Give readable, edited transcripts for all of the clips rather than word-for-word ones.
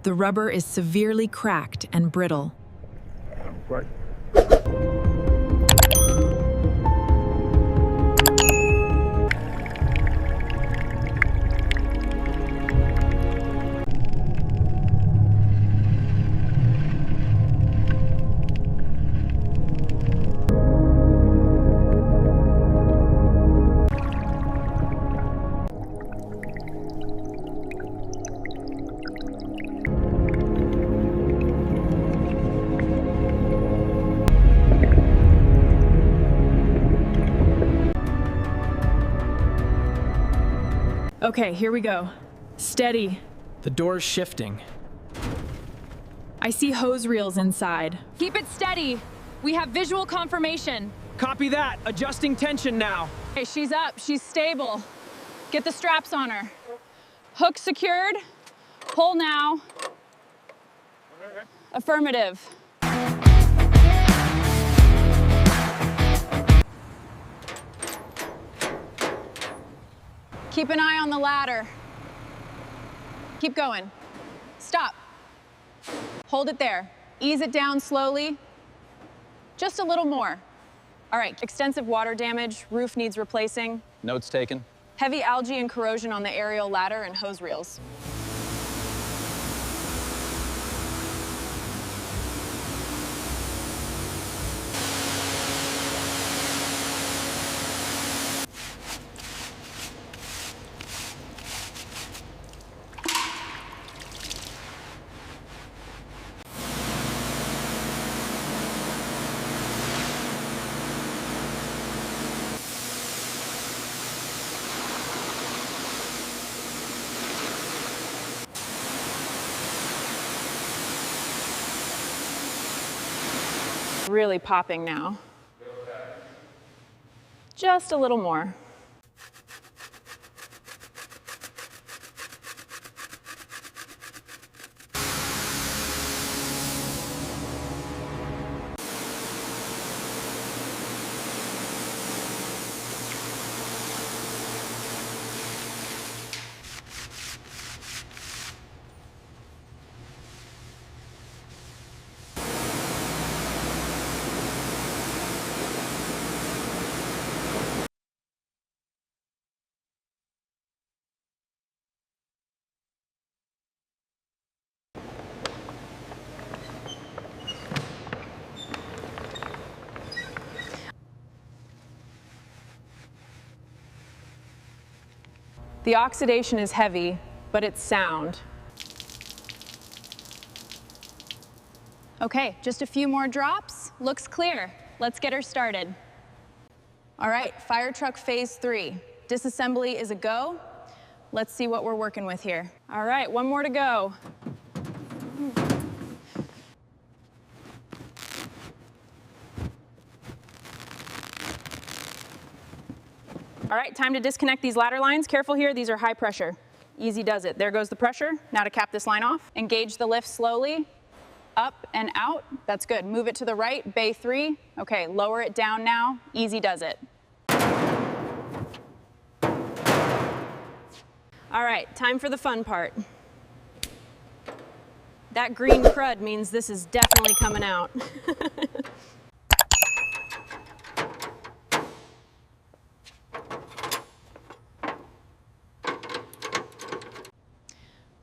The rubber is severely cracked and brittle. Right. Okay, here we go. Steady. The door's shifting. I see hose reels inside. Keep it steady. We have visual confirmation. Copy that. Adjusting tension now. Okay, she's up. She's stable. Get the straps on her. Hook secured. Pull now. Affirmative. Keep an eye on the ladder. Keep going. Stop. Hold it there. Ease it down slowly. Just a little more. All right, extensive water damage, roof needs replacing. Notes taken. Heavy algae and corrosion on the aerial ladder and hose reels. Really popping now. Just a little more. The oxidation is heavy, but it's sound. Okay, just a few more drops. Looks clear. Let's get her started. All right, fire truck phase 3. Disassembly is a go. Let's see what we're working with here. All right, one more to go. All right, time to disconnect these ladder lines. Careful here, these are high pressure. Easy does it. There goes the pressure. Now to cap this line off. Engage the lift slowly, up and out. That's good. Move it to the right, bay 3. Okay, lower it down now. Easy does it. All right, time for the fun part. That green crud means this is definitely coming out.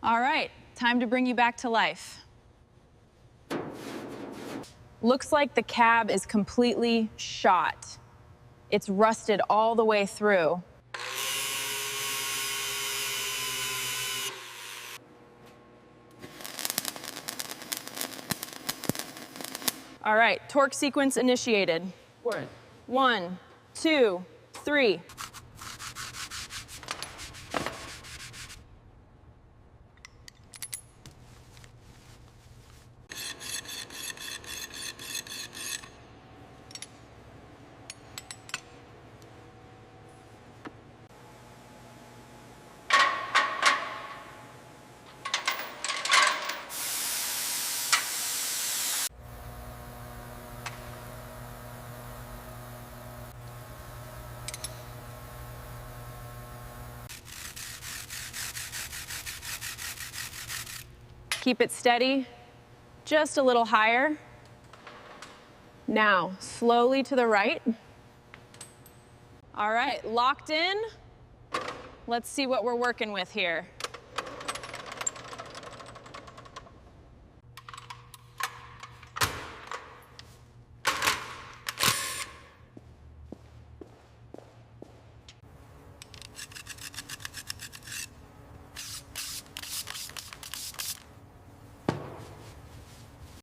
All right, time to bring you back to life. Looks like the cab is completely shot. It's rusted all the way through. All right, torque sequence initiated. 1, 2, 3. Keep it steady, just a little higher. Now, slowly to the right. All right, locked in. Let's see what we're working with here.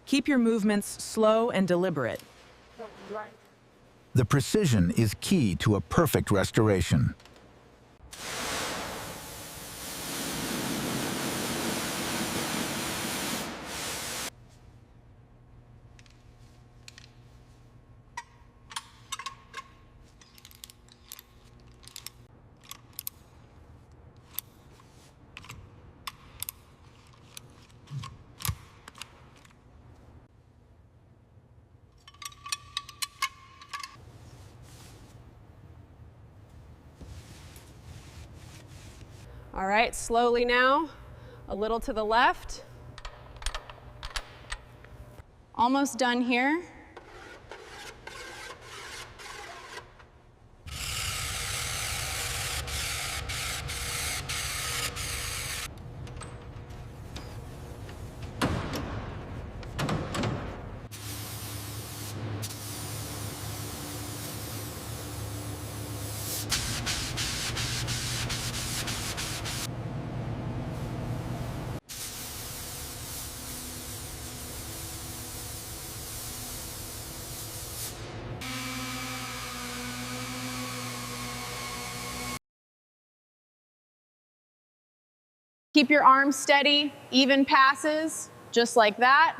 Keep your movements slow and deliberate. The precision is key to a perfect restoration. All right, slowly now, a little to the left. Almost done here. Keep your arms steady, even passes, just like that.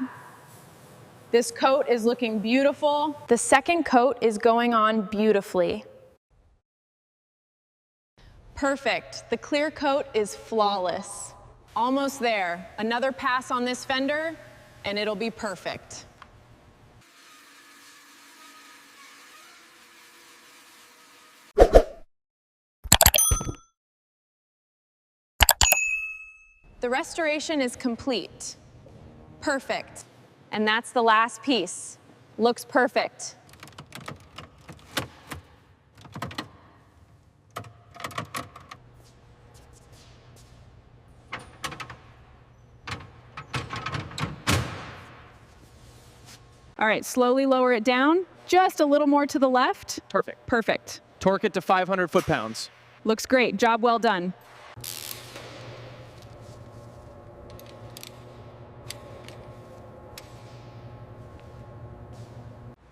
This coat is looking beautiful. The second coat is going on beautifully. Perfect. The clear coat is flawless. Almost there. Another pass on this fender, and it'll be perfect. The restoration is complete. Perfect. And that's the last piece. Looks perfect. All right, slowly lower it down. Just a little more to the left. Perfect. Perfect. Torque it to 500 foot-pounds. Looks great. Job well done.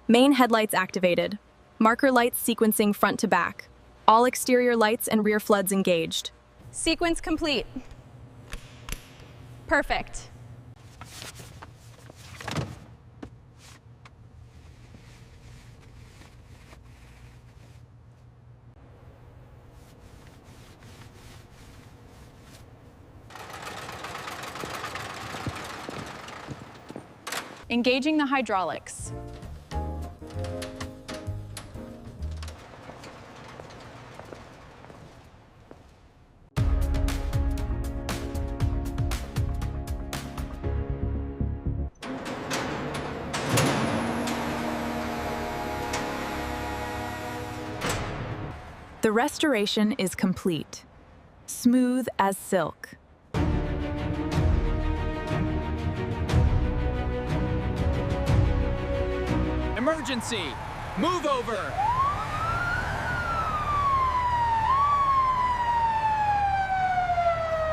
Main headlights activated. Marker lights sequencing front to back. All exterior lights and rear floods engaged. Sequence complete. Perfect. Engaging the hydraulics. The restoration is complete. Smooth as silk. Emergency! Move over!